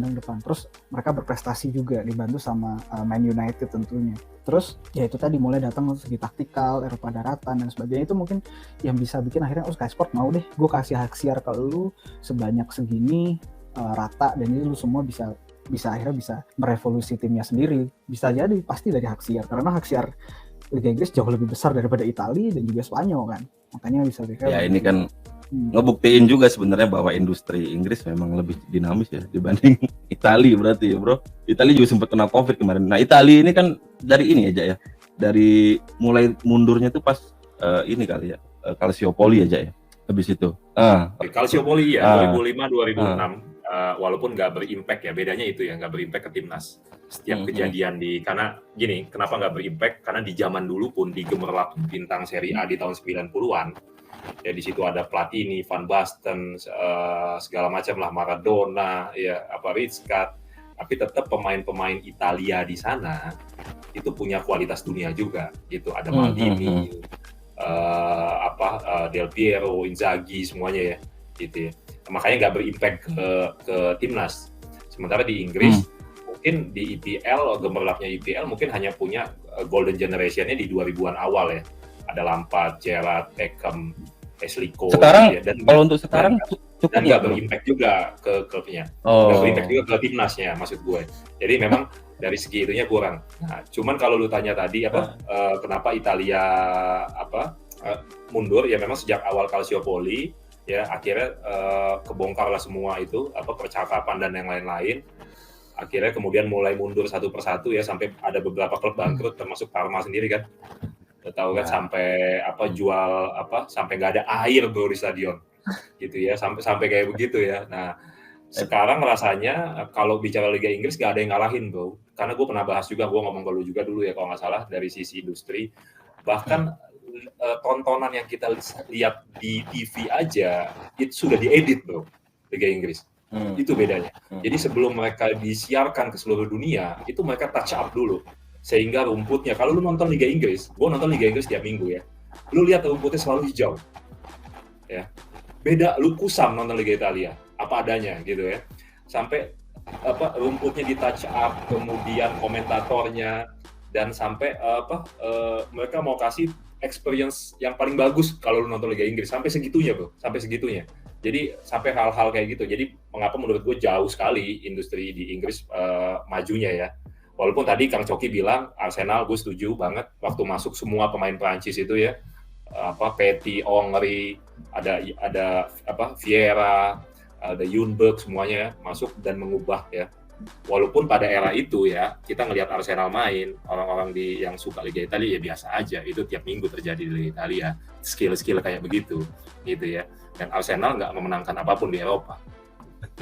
depan. Terus mereka berprestasi juga dibantu sama Man United tentunya. Terus ya itu tadi mulai datang segi taktikal, Eropa daratan dan sebagainya, itu mungkin yang bisa bikin akhirnya Sky Sport mau deh gue kasih hak siar ke lu sebanyak segini rata, dan itu lu semua bisa akhirnya bisa merevolusi timnya sendiri. Bisa jadi pasti dari hak siar, karena hak siar Liga Inggris jauh lebih besar daripada Italia dan juga Spanyol kan, makanya bisa ya ini kan ngebuktiin juga sebenarnya bahwa industri Inggris memang lebih dinamis ya dibanding Italia berarti ya bro. Italia juga sempat kena COVID kemarin. Nah Italia ini kan dari ini aja ya, dari mulai mundurnya tuh pas ini kali ya, Calciopoli aja ya habis itu. Calciopoli ya 2005-2006 walaupun nggak berimpact ya, bedanya itu ya, nggak berimpact ke timnas. Setiap kejadian karena gini, kenapa nggak berimpact? Karena di zaman dulu pun di gemerlap bintang Serie A di tahun 90-an, ya di situ ada Platini, Van Basten, segala macam lah, Maradona, ya Rijkaard, tapi tetap pemain-pemain Italia di sana itu punya kualitas dunia juga, gitu. Ada Maldini, Del Piero, Inzaghi, semuanya ya, gitu ya. Makanya nggak berimpact ke timnas. Sementara di Inggris, mungkin di EPL, gemerlapnya EPL mungkin hanya punya golden generation-nya di 2000-an awal ya. Ada Lampard, Gerrard, Beckham, Ashley Cole. Sekarang, ya. Dan kalau untuk sekarang cukup nggak berimpact juga ke klubnya, nggak berimpact juga ke timnasnya, maksud gue. Jadi memang dari segi itunya kurang. Nah, cuman kalau lu tanya tadi kenapa Italia mundur, ya memang sejak awal Calciopoli ya akhirnya kebongkarlah semua itu percakapan dan yang lain-lain. akhirnya kemudian mulai mundur satu persatu ya, sampai ada beberapa klub bangkrut termasuk Parma sendiri kan. Tahu kan, sampai jual sampai nggak ada air bro di stadion gitu ya, sampai kayak begitu ya. Nah sekarang rasanya kalau bicara Liga Inggris nggak ada yang ngalahin bro, karena gue pernah bahas juga, gue ngomong ke lu juga dulu ya kalau nggak salah, dari sisi industri bahkan tontonan yang kita lihat di TV aja itu sudah diedit bro, Liga Inggris. Itu bedanya. Jadi sebelum mereka disiarkan ke seluruh dunia itu mereka touch up dulu, sehingga rumputnya, kalau lu nonton Liga Inggris, gue nonton Liga Inggris tiap minggu ya, lu lihat rumputnya selalu hijau ya, beda lu kusam nonton Liga Italia apa adanya gitu ya, sampai rumputnya di touch up, kemudian komentatornya, dan sampai mereka mau kasih experience yang paling bagus kalau lu nonton Liga Inggris, sampai segitunya bro, sampai segitunya. Jadi sampai hal-hal kayak gitu. Jadi mengapa menurut gue jauh sekali industri di Inggris majunya ya. Walaupun tadi Kang Coki bilang Arsenal, gue setuju banget waktu masuk semua pemain Prancis itu ya, Petty, Henry, ada Vieira, ada Ljungberg, semuanya masuk dan mengubah ya. Walaupun pada era itu ya kita ngelihat Arsenal main, orang-orang yang suka Liga Italia ya biasa aja, itu tiap minggu terjadi di Liga Italia, skill kayak begitu gitu ya. Dan Arsenal nggak memenangkan apapun di Eropa.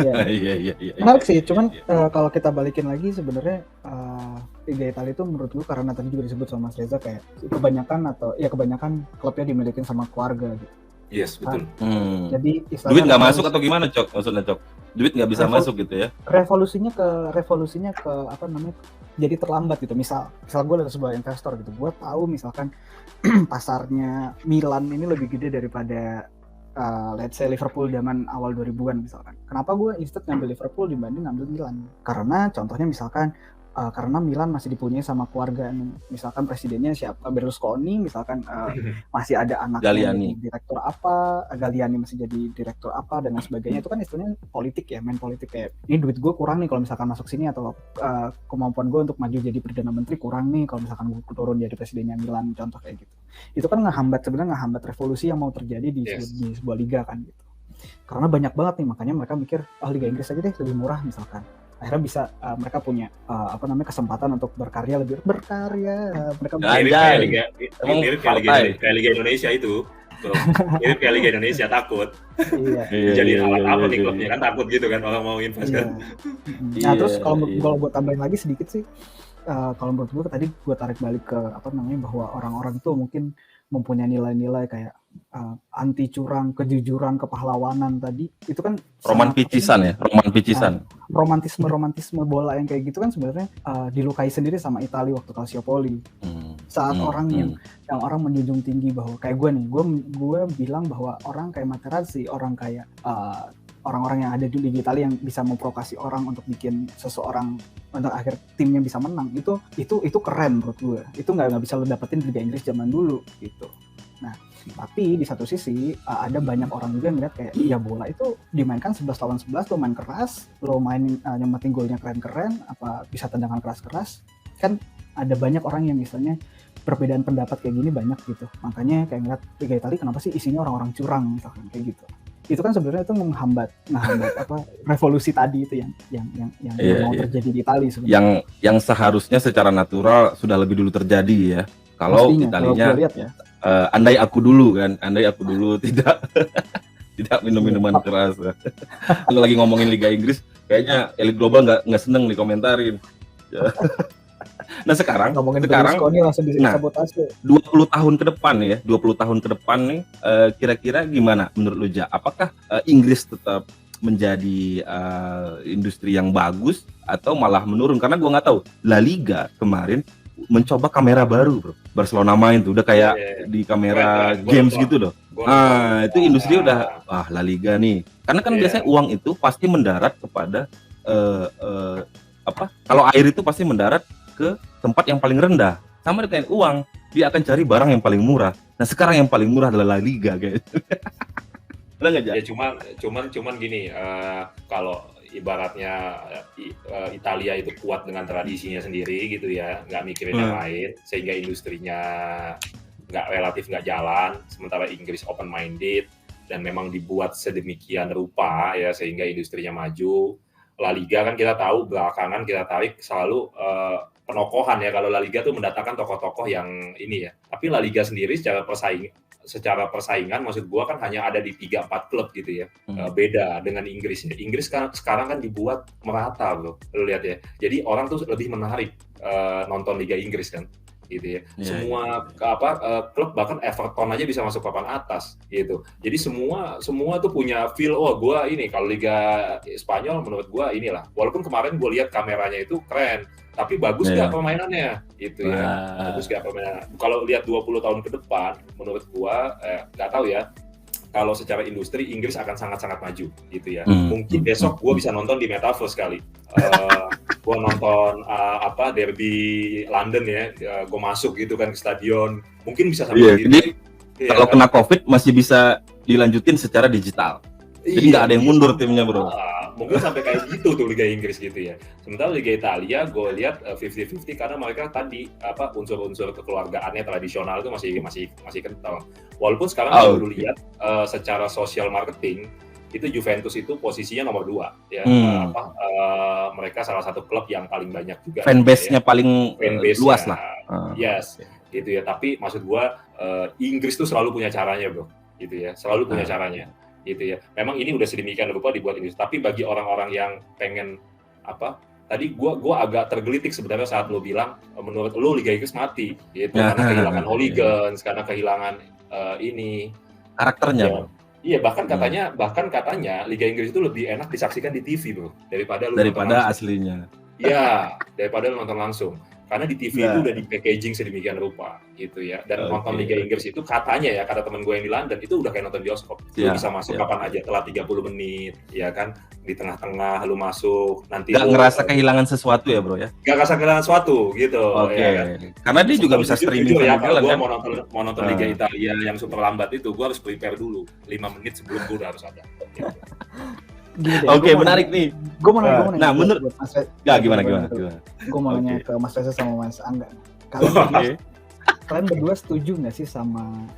Iya. Menarik sih, cuman kalau kita balikin lagi sebenarnya Liga Italia itu menurut gue, karena tadi juga disebut sama Mas Reza kayak kebanyakan klubnya dimiliki sama keluarga gitu. Yes, betul. Jadi duit nggak masuk atau gimana Cok? Maksudnya Cok, duit nggak bisa masuk gitu ya? Revolusinya ke jadi terlambat gitu. Misal gue adalah sebuah investor gitu, gue tahu misalkan pasarnya Milan ini lebih gede daripada let's say Liverpool zaman awal 2000-an misalkan. Kenapa gue instead ngambil Liverpool dibanding ngambil Milan? Karena contohnya misalkan karena Milan masih dipunyai sama keluarga, misalkan presidennya siapa, Berlusconi misalkan, masih ada anaknya jadi direktur apa, Galliani masih jadi direktur apa dan lain sebagainya. Itu kan istilahnya politik ya, main politik kayak ini duit gue kurang nih kalau misalkan masuk sini, atau kemampuan gue untuk maju jadi perdana menteri kurang nih kalau misalkan gue turun jadi presidennya Milan, contoh kayak gitu. Itu kan ngehambat revolusi yang mau terjadi di sebuah liga kan gitu. Karena banyak banget nih, makanya mereka mikir Liga Inggris aja deh lebih murah misalkan. Akhirnya bisa mereka punya kesempatan untuk berkarya. Mereka mirip kayak Liga Indonesia itu, mirip kayak Liga Indonesia, takut jadi alat apa nih klubnya kan, takut gitu kan orang mau invest kan. Nah terus kalau gue tambahin lagi sedikit sih, kalau menurut gue tadi gue tarik balik ke bahwa orang-orang itu mungkin mempunyai nilai-nilai kayak anti curang, kejujuran, kepahlawanan tadi, itu kan romantisme bola yang kayak gitu kan sebenarnya dilukai sendiri sama Italia waktu Calciopoli. Saat orang menjunjung tinggi bahwa kayak gue bilang bahwa orang kayak Materazzi, orang kayak orang-orang yang ada di Liga Italia yang bisa memprovokasi orang untuk bikin seseorang untuk akhir timnya bisa menang, itu keren menurut gue. Itu nggak bisa lo dapetin di Liga Inggris zaman dulu gitu. Nah tapi di satu sisi ada banyak orang juga yang ngeliat kayak ya bola itu dimainkan 11 lawan 11, lo main keras, lo main nyempetin golnya keren-keren, apa bisa tendangan keras-keras, kan ada banyak orang yang misalnya perbedaan pendapat kayak gini banyak gitu. Makanya kayak ngeliat Liga Italia kenapa sih isinya orang-orang curang misalkan kayak gitu. Itu kan sebenarnya itu menghambat revolusi tadi itu yang mau terjadi di Italia sebenarnya. Yang seharusnya secara natural sudah lebih dulu terjadi ya. Kalau Italinya andai aku dulu tidak minum minuman keras. Kalau lagi ngomongin Liga Inggris, kayaknya elit global nggak seneng dikomentarin. Nah sekarang 20 tahun ke depan ya, 20 tahun ke depan nih, kira-kira gimana menurut lu, Ja? Apakah Inggris tetap menjadi industri yang bagus atau malah menurun? Karena gua nggak tahu. La Liga kemarin mencoba kamera baru, bro. Barcelona main tuh udah kayak di kamera games gitu loh. Itu industri udah La Liga nih. Karena kan biasanya uang itu pasti mendarat kepada kalau air itu pasti mendarat ke tempat yang paling rendah. Sama dengan uang, dia akan cari barang yang paling murah. Nah, sekarang yang paling murah adalah La Liga guys. Ya cuman gini, kalau ibaratnya Italia itu kuat dengan tradisinya sendiri gitu ya, nggak mikirin yang lain, sehingga industrinya relatif nggak jalan, sementara Inggris open minded dan memang dibuat sedemikian rupa ya sehingga industrinya maju. La Liga kan kita tahu belakangan kita tarik selalu penokohan ya, kalau La Liga tuh mendatangkan tokoh-tokoh yang ini ya. Tapi La Liga sendiri secara persaingan maksud gua kan hanya ada di 3-4 klub gitu ya. Beda dengan Inggris ya. Inggris sekarang kan dibuat merata bro. Lu lihat ya. Jadi orang tuh lebih menarik nonton Liga Inggris kan. Gitu ya. Semua klub bahkan Everton aja bisa masuk papan atas gitu. Jadi semua tuh punya feel gua ini kalau Liga Spanyol menurut gua inilah. Walaupun kemarin gua lihat kameranya itu keren, tapi bagus nggak permainannya gitu ya. Bagus nggak permainannya. Kalau lihat 20 tahun ke depan menurut gua nggak tahu ya. Kalau secara industri Inggris akan sangat-sangat maju gitu ya. Mungkin besok gua bisa nonton di Metaverse kali. Gue nonton derby London ya, gue masuk gitu kan ke stadion, mungkin bisa sampai gitu. Jadi kalau kena COVID masih bisa dilanjutin secara digital. Jadi nggak ada yang mundur timnya bro. Mungkin sampai kayak gitu tuh Liga Inggris gitu ya. Sementara Liga Italia gue lihat 50-50 karena mereka tadi unsur-unsur kekeluargaannya tradisional itu masih kental. Walaupun sekarang kalau lu lihat secara social marketing itu Juventus itu posisinya nomor 2 ya. Mereka salah satu klub yang paling banyak juga fanbase-nya paling luas lah. Yes gitu ya, tapi maksud gua Inggris tuh selalu punya caranya bro gitu ya, selalu punya caranya gitu ya. Memang ini udah sedemikian rupa dibuat Inggris, tapi bagi orang-orang yang pengen tadi gua agak tergelitik sebenarnya saat lo bilang menurut lo Liga Inggris mati gitu karena kehilangan hooligans, karena kehilangan ini karakternya ya. Iya, bahkan katanya Liga Inggris itu lebih enak disaksikan di TV, bro, daripada aslinya. Iya, daripada lu nonton langsung. Karena di TV itu udah di packaging sedemikian rupa gitu ya. Dan nonton Liga Inggris itu katanya ya, kata temen gue yang di London itu udah kayak nonton bioskop. Lu bisa masuk kapan aja, telat 30 menit, ya kan? Di tengah-tengah lu masuk, nanti gak ngerasa kehilangan sesuatu ya bro ya? Gak ngerasa kehilangan sesuatu gitu. Ya kan? Karena dia juga bisa streaming ya, kalau gue mau nonton Liga Italia yang super lambat itu, gue harus prepare dulu 5 menit sebelum gue udah harus ada. Gitu. Oke, menarik nih. Gue mau nanya. Nah, menurut gimana? Gue mau nanya ke Mas Reza sama Mas Angga. Kalian berdua setuju nggak sih sama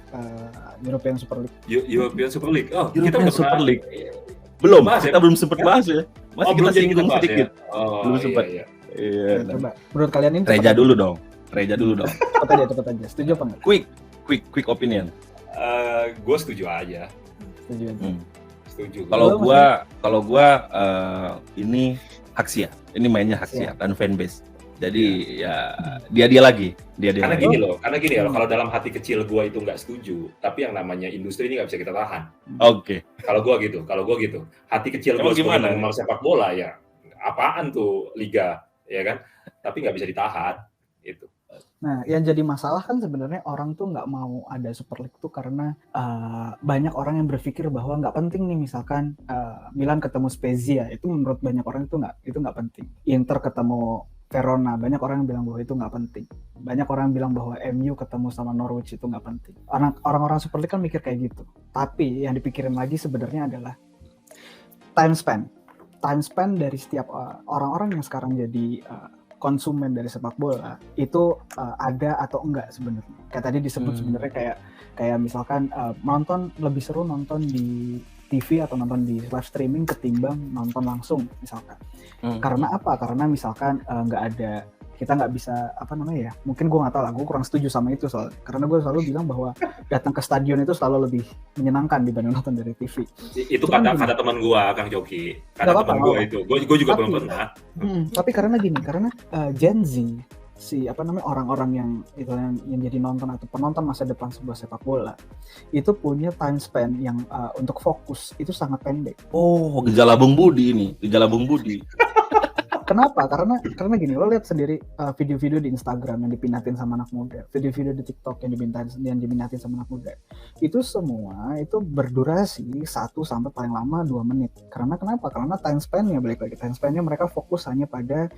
European Super League? European Super League. European Super League. Belum, kita belum sempat bahas ya. Masih kita singgung sedikit. Belum sempat. Iya. Coba, menurut kalian ini Reja dulu dong. Cepat aja. Setuju apa nggak? Quick opinion. Gue setuju aja. Setuju. Kalau gua ini Haxia. Ini mainnya Haxia dan fanbase. Jadi dia lagi. Karena gini loh, kalau dalam hati kecil gua itu nggak setuju, tapi yang namanya industri ini nggak bisa kita tahan. Oke. Kalau gua gitu. Hati kecil gua sebagai penggemar sepak bola ya, apaan tuh liga, ya kan? Tapi nggak bisa ditahan. Itu. Nah, yang jadi masalah kan sebenarnya orang tuh nggak mau ada Super League tuh karena banyak orang yang berpikir bahwa nggak penting nih, misalkan Milan ketemu Spezia, itu menurut banyak orang itu nggak penting. Inter ketemu Verona, banyak orang yang bilang bahwa itu nggak penting. Banyak orang yang bilang bahwa MU ketemu sama Norwich itu nggak penting. Orang-orang Super League kan mikir kayak gitu. Tapi yang dipikirin lagi sebenarnya adalah time span dari setiap orang-orang yang sekarang jadi konsumen dari sepak bola itu ada atau enggak sebenarnya. Kayak tadi disebut sebenarnya kayak misalkan lebih seru nonton di TV atau nonton di live streaming ketimbang nonton langsung misalkan. Karena apa? Karena misalkan kita nggak bisa mungkin gue nggak tahu lah, gue kurang setuju sama itu karena gue selalu bilang bahwa datang ke stadion itu selalu lebih menyenangkan dibanding nonton dari TV. Itu kata teman gue, Kang Joki, teman gue itu, gue juga belum pernah. Tapi karena Gen Z, orang-orang yang jadi nonton atau penonton masa depan sebuah sepak bola itu punya time span yang untuk fokus itu sangat pendek. Gejala Bung Budi. Kenapa? Karena gini, lo lihat sendiri video-video di Instagram yang dipinatin sama anak muda, video-video di TikTok yang diminatin sama anak muda, itu semua itu berdurasi 1 sampai paling lama 2 menit. Karena kenapa? Karena time span-nya mereka fokus hanya pada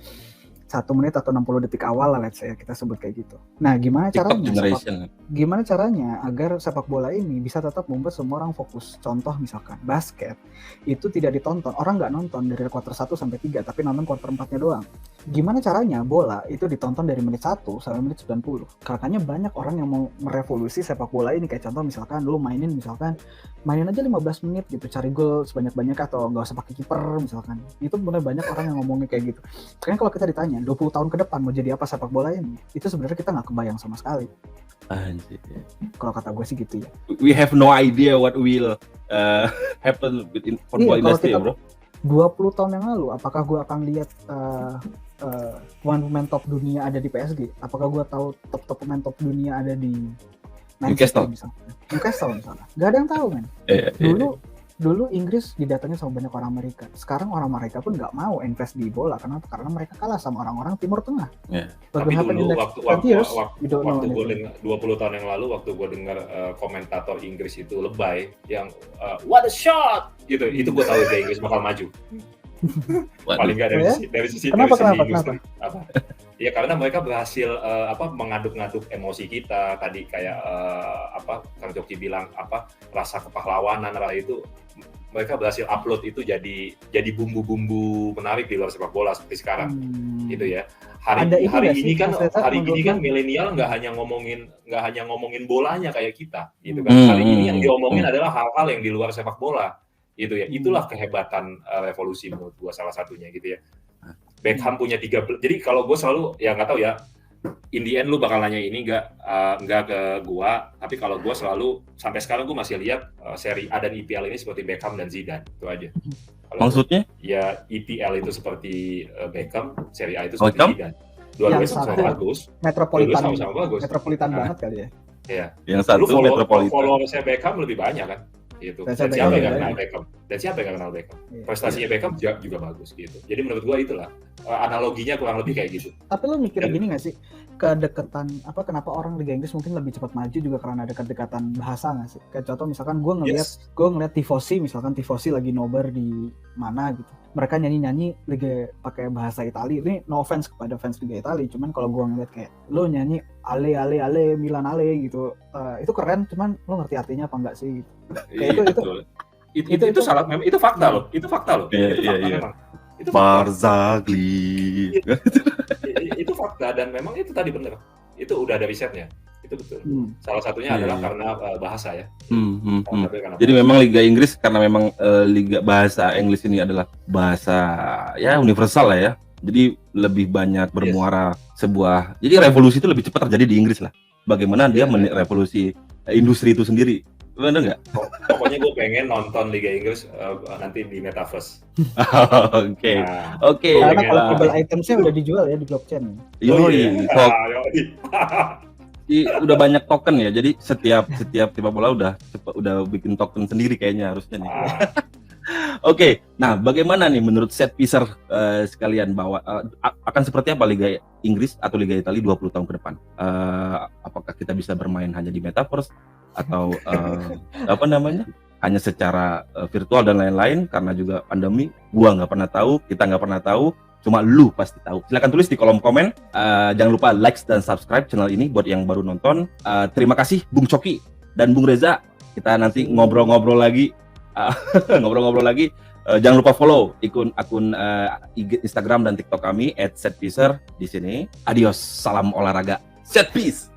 1 menit atau 60 detik awal lah, let's say kita sebut kayak gitu. Nah, gimana TikTok caranya generation. gimana caranya agar sepak bola ini bisa tetap membuat semua orang fokus? Contoh misalkan basket itu tidak ditonton, orang nggak nonton dari kuarter 1 sampai 3, tapi nonton kuarter 4-nya doang. Gimana caranya bola itu ditonton dari menit 1 sampai menit 90? Katanya banyak orang yang mau merevolusi sepak bola ini, kayak contoh misalkan lu mainin aja 15 menit gitu, cari gol sebanyak-banyaknya atau nggak usah pakai kiper misalkan. Itu benar banyak orang yang ngomongnya kayak gitu. Karena kalau kita ditanya 20 tahun ke depan mau jadi apa sepak bola ini, itu sebenarnya kita nggak kebayang sama sekali. Anjir. Kalau kata gue sih gitu ya. We have no idea what will happen within football industry, bro. 20 tahun yang lalu, apakah gue akan lihat pemain top dunia ada di PSG? Apakah gue tahu top pemain top dunia ada di Newcastle misalnya? Gak ada yang tahu, men. Dulu Inggris didatangi sama banyak orang Amerika. Sekarang orang Amerika pun nggak mau invest di bola. Kenapa? Karena mereka kalah sama orang-orang Timur Tengah. Tapi dulu waktu gue dengar 20 tahun yang lalu, waktu gue dengar komentator Inggris itu lebay yang what a shot gitu, itu gue tahu kayak Inggris bakal maju. Paling nggak dari sisi kenapa? Inggris apa? Ya karena mereka berhasil mengaduk-ngaduk emosi kita tadi, kayak Kang Joki bilang rasa kepahlawanan itu, mereka berhasil upload itu jadi bumbu-bumbu menarik di luar sepak bola seperti sekarang gitu ya. Hari ini kan milenial nggak hanya ngomongin bolanya kayak kita gitu kan. Hari ini yang diomongin adalah hal-hal yang di luar sepak bola gitu ya. Itulah kehebatan revolusi menurut gua, salah satunya gitu ya. Beckham punya 3, jadi kalau gue selalu, ya nggak tahu ya, in the end lu bakal nanya ini nggak ke gua, tapi kalau gue selalu sampai sekarang gue masih lihat seri A dan EPL ini seperti Beckham dan Zidane, itu aja. Maksudnya? Ya EPL itu seperti Beckham, seri A itu seperti Zidane. Dua-duanya sama-sama bagus. Metropolitan banget kali ya. Iya. Yang satu metropolitan. Followersnya Beckham lebih banyak kan? Gitu. Dan siapa yang nggak kenal Beckham? Prestasinya Beckham juga bagus gitu. Jadi menurut gua itulah analoginya kurang lebih kayak gitu. Tapi lo mikir gini nggak sih, kedekatan kenapa orang Liga Inggris mungkin lebih cepat maju juga karena ada kedekatan bahasa nggak sih? Kayak contoh misalkan gue ngeliat tifosi lagi nobar di mana gitu, mereka nyanyi Liga pakai bahasa Italia. Ini no offense kepada fans Liga Italia, cuman kalau gue ngeliat kayak lo nyanyi ale Milan ale gitu, itu keren, cuman lo ngerti artinya apa enggak sih gitu. Itu salah, itu fakta loh. Memang. Itu Barzagli. Itu fakta, dan memang itu tadi benar. Itu udah ada risetnya. Itu betul. Salah satunya adalah karena bahasa ya. Jadi memang Liga Inggris karena memang liga bahasa Inggris ini adalah bahasa ya universal lah ya. Jadi lebih banyak bermuara sebuah. Jadi revolusi itu lebih cepat terjadi di Inggris lah. Bagaimana dia merevolusi industri itu sendiri. Benar nggak? Pokoknya gue pengen nonton Liga Inggris nanti di Metaverse. Oke. Karena collectible itemsnya udah dijual ya di blockchain. Udah banyak token ya. Jadi setiap sepak bola udah bikin token sendiri kayaknya harusnya nih. Oke. Nah, bagaimana nih menurut set piecer sekalian bahwa akan seperti apa Liga Inggris atau Liga Italia 20 tahun ke depan? Apakah kita bisa bermain hanya di Metaverse atau hanya secara virtual dan lain-lain, karena juga pandemi? Gua nggak pernah tahu, kita nggak pernah tahu, cuma lu pasti tahu. Silakan tulis di kolom komen. Jangan lupa like dan subscribe channel ini buat yang baru nonton. Terima kasih Bung Coki dan Bung Reza. Kita nanti ngobrol-ngobrol lagi. Jangan lupa follow akun Instagram dan TikTok kami @setpiecer di sini. Adios, salam olahraga, set piece.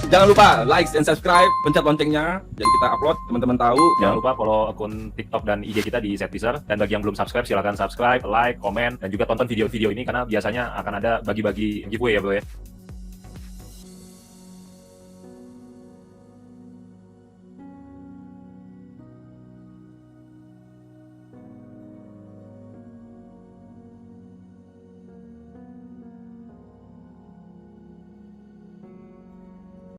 Jangan lupa like dan subscribe, pencet loncengnya, jadi kita upload teman-teman tahu. Jangan lupa follow akun TikTok dan IG kita di Setpiecer. Dan bagi yang belum subscribe, silakan subscribe, like, komen, dan juga tonton video-video ini karena biasanya akan ada bagi-bagi giveaway ya bro ya.